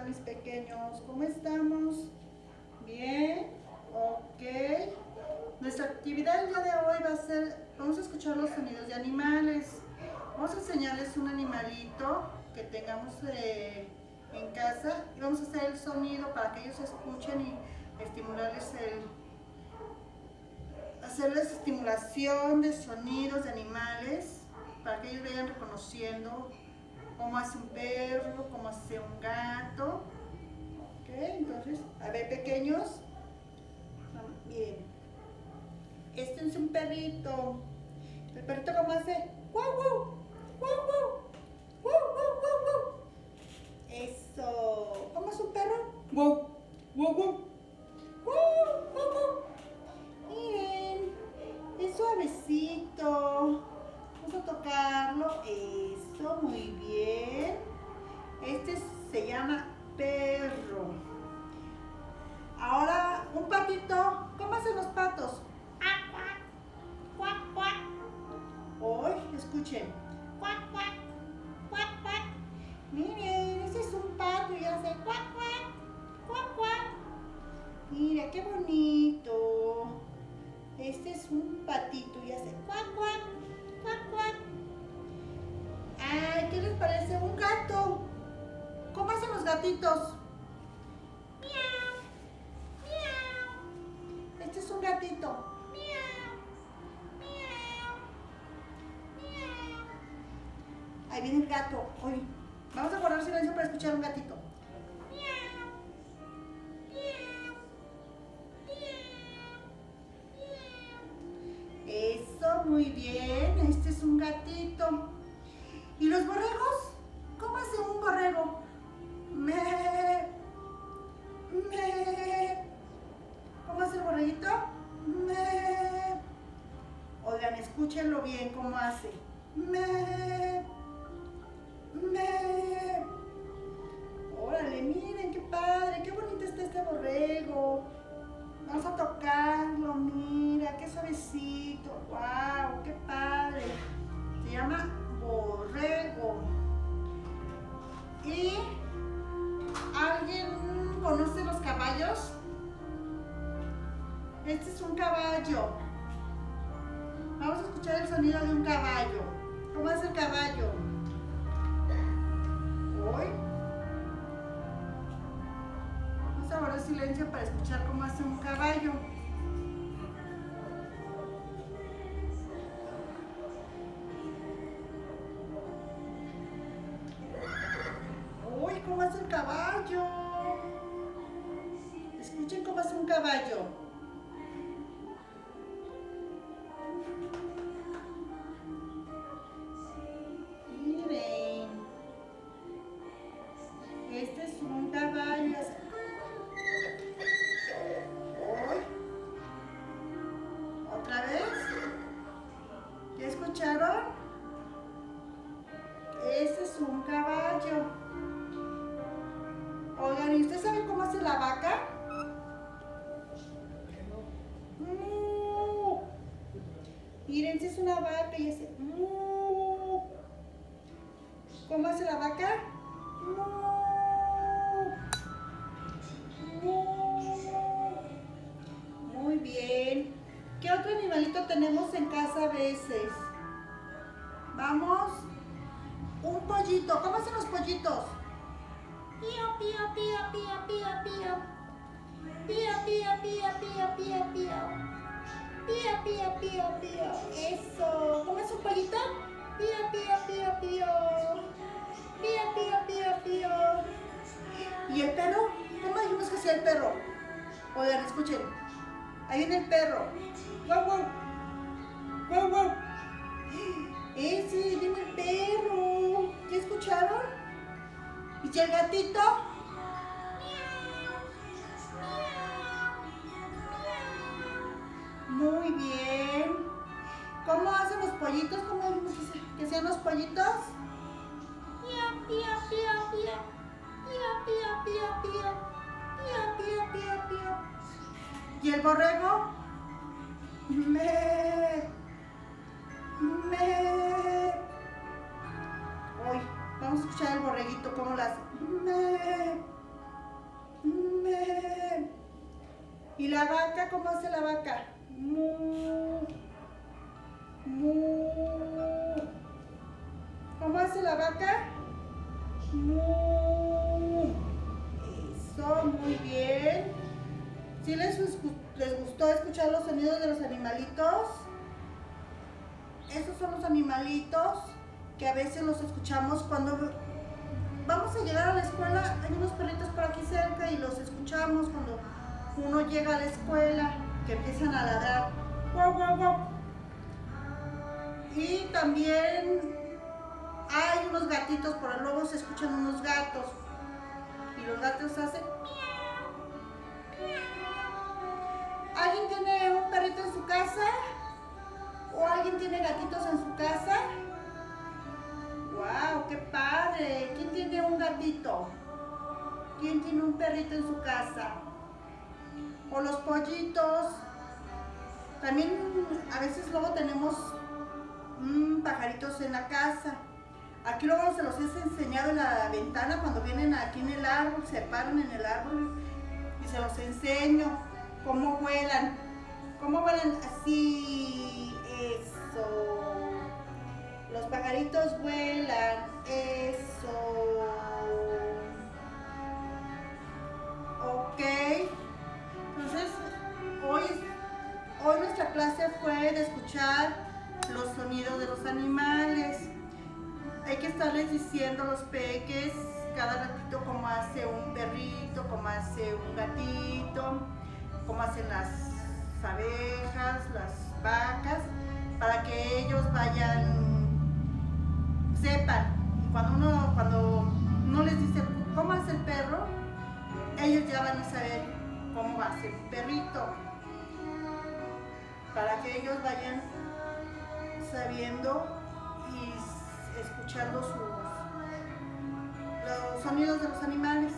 tal, mis pequeños? ¿Cómo estamos? ¿Bien? Ok. Nuestra actividad el día de hoy va a ser, vamos a escuchar los sonidos de animales. Vamos a enseñarles un animalito que tengamos en casa y vamos a hacer el sonido para que ellos escuchen y hacerles estimulación de sonidos de animales para que ellos vayan reconociendo cómo hace un perro, cómo hace un gato. Ok, entonces, a ver, pequeños, bien. Este es un perrito. El perrito, ¿cómo hace? ¡Wow, wow! ¡Wow, wow! ¡Wow, wow, wow, wow! Eso. ¿Cómo es un perro? ¡Wow! ¡Wow, wow! ¡Wow, wow, wow! Miren, es suavecito. Vamos a tocarlo. Eso, muy bien. Este se llama perro. Ahora, un patito. ¿Cómo hacen los patos? Cuac, cuac. Hoy, escuchen. Cuac, cuac, cuac, cuac. Miren, este es un pato y hace cuac, cuac, cuac, cuac. Mira, qué bonito. Este es un patito y hace cuac, cuac, cuac, cuac. Ay, ¿qué les parece? Un gato. ¿Cómo hacen los gatitos? Miau, miau. Este es un gatito. Miau, miau, miau. Ahí viene el gato. Oye, vamos a guardar silencio para escuchar un gatito. Miau, miau, miau, miau. Eso, muy bien. Este es un gatito. ¿Y los borregos? ¿Cómo hace un borrego? Me. ¿Cómo hace el borreguito? Me. Oigan, escúchenlo bien cómo hace. Me. Órale, miren qué padre, qué bonito está este borrego. Vamos a tocarlo, mira, qué suavecito. Wow, qué padre. Se llama borrego. ¿Y alguien conoce los caballos? Este es un caballo. Vamos a escuchar el sonido de un caballo. ¿Cómo es el caballo? Hoy. Vamos a guardar silencio para escuchar cómo hace un caballo. Uy, ¿cómo hace el caballo? Escuchen cómo hace un caballo. Miren. Este es un caballo. Uy. ¿Otra vez? ¿Ya escucharon? Este es un caballo. Oigan, ¿y ustedes saben cómo hace la vaca? Miren, si es una vaca y hace ¿cómo hace la vaca? Muy bien. ¿Qué otro animalito tenemos en casa a veces? Vamos. Un pollito. ¿Cómo hacen los pollitos? Pío, pío, pío, pío, pío, pío. Pío, pío, pío, pío, pío, pío. Pío, pío, pío, pío. Eso. ¿Cómo es un pollito? Pío, pío, pío, pío. Pío, pío, pío, pío. ¿Y el perro? ¿Cómo dijimos que hacía el perro? Oigan, escuchen. Ahí viene el perro. ¡Guau, guau! ¡Guau, guau! Ese, ahí viene el perro. ¿Ya escucharon? ¿Y el gatito? Muy bien. ¿Cómo hacen los pollitos? ¿Cómo dijimos que sean los pollitos? Pío, pío, pío, pío. Pío, pío, pío, pío. Pío, pío, pío, pío. ¿Y el borrego? Me. Hoy vamos a escuchar el borreguito cómo lo hace. Me. ¿Y la vaca? ¿Cómo hace la vaca? Mu, mu. ¿Cómo hace la vaca? Mu. Eso, muy bien. ¿Sí les gustó escuchar los sonidos de los animalitos? Esos son los animalitos que a veces los escuchamos cuando vamos a llegar a la escuela. Hay unos perritos por aquí cerca y los escuchamos cuando uno llega a la escuela, que empiezan a ladrar. ¡Wow, wow, wow! Y también hay unos gatitos, por luego se escuchan unos gatos. Y los gatos hacen miau, miau. ¿Alguien tiene un perrito en su casa? ¿O alguien tiene gatitos en su casa? ¡Wow! ¡Qué padre! ¿Quién tiene un gatito? ¿Quién tiene un perrito en su casa? O los pollitos. También a veces luego tenemos pajaritos en la casa. Aquí luego se los he enseñado en la ventana cuando vienen aquí en el árbol, se paran en el árbol y se los enseño cómo vuelan. ¿Cómo vuelan? Así, eso. Los pajaritos vuelan, eso. Ok. Entonces, hoy nuestra clase fue de escuchar los sonidos de los animales. Hay que estarles diciendo a los peques cada ratito cómo hace un perrito, cómo hace un gatito, cómo hacen las abejas, las vacas, para que ellos sepan. Y cuando uno les dice cómo hace el perro, ellos ya van a saber cómo va a ser un perrito, para que ellos vayan sabiendo y escuchando los sonidos de los animales.